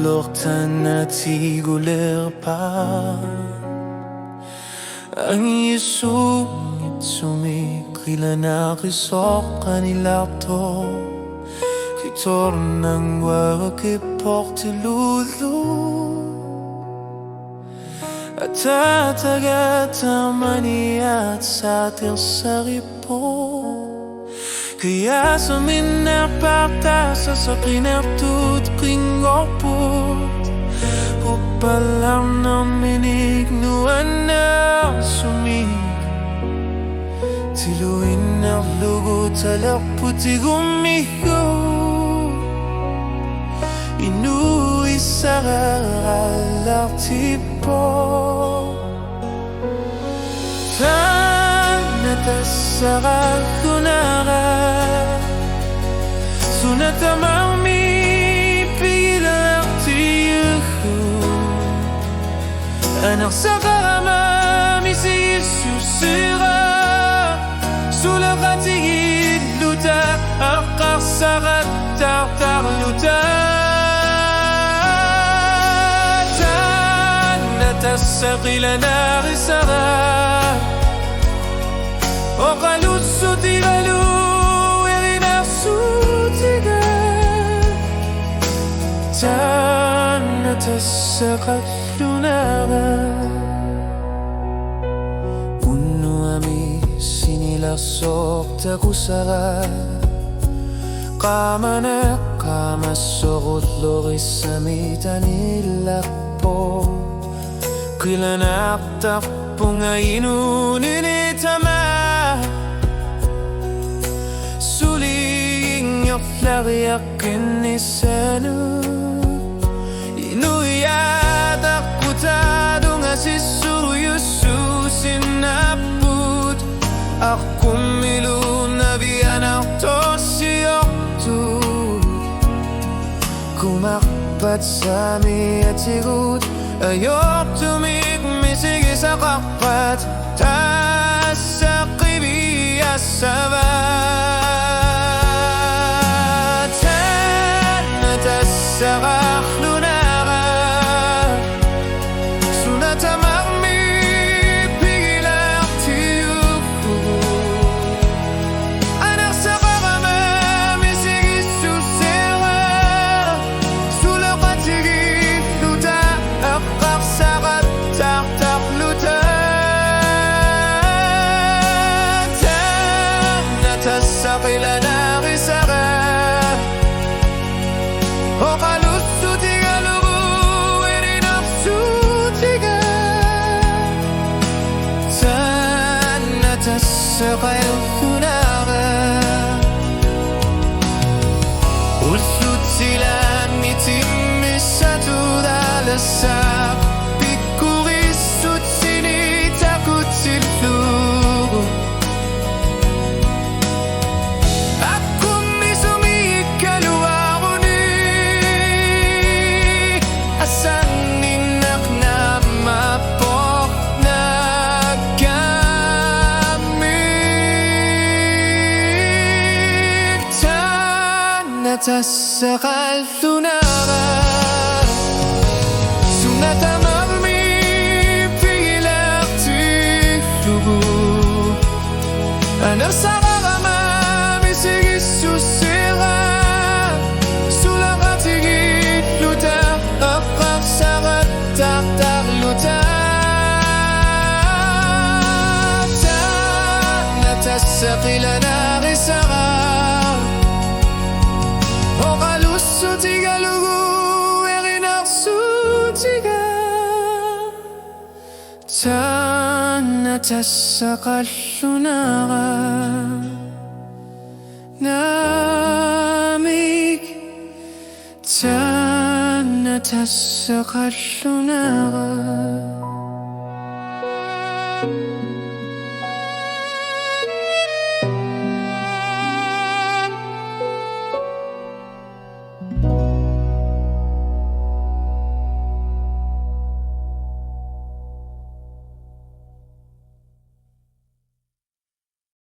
lortan at siguler pa. Ang isungit sumikila na kisok kanilato ritornang wake porte lulu at tatagatamani at sa tersaripo. Kaya sa minapata sa pinaptut kringoput upalam na minignuan na sumig tiluin na lugo talaputi gumiho inui sa tipo Tanata kunara Sunata maumi pilar tiyuhu Anak sa karama si Yesus sera Sula katigid luta Akar sarat tartar luta Tanata sakila narisara Okalusu tigalu erinasu tiga Tanata sakalunaga Puno ami sinilasok takusara Kamana kamasorot loris amita nilakpo Kilanak takpo ngayon initama Flariakin isanu Inuyat akutado nga si Yesus sinaput Ako milunabian ako siyoktu Kumakpat sa mi at sigut Ayok tumigmisig sa kakpat Tas sa kibiyas sa Sarah lunara Sunata marmi pigilar tiyuku Anak sakarama misigi susera Sula katigid luta Akak sarat tartar luta Tanata sakila narisara Okalusu tigalugu erinafsu tiga Tanata sakayunaga Usut silang itimisatu dalasak Pikurisut sini takut silflugu Tasakal lunara Sunata marmi pigilar tiyugu Anak sararama misig Yesus sera Sula katigid luta Akak sarat tartar luta Tanata sakila narisara Okalusu tigalugu erinafsu tiga Tanata sakalunaga Namig Tanata sakalunaga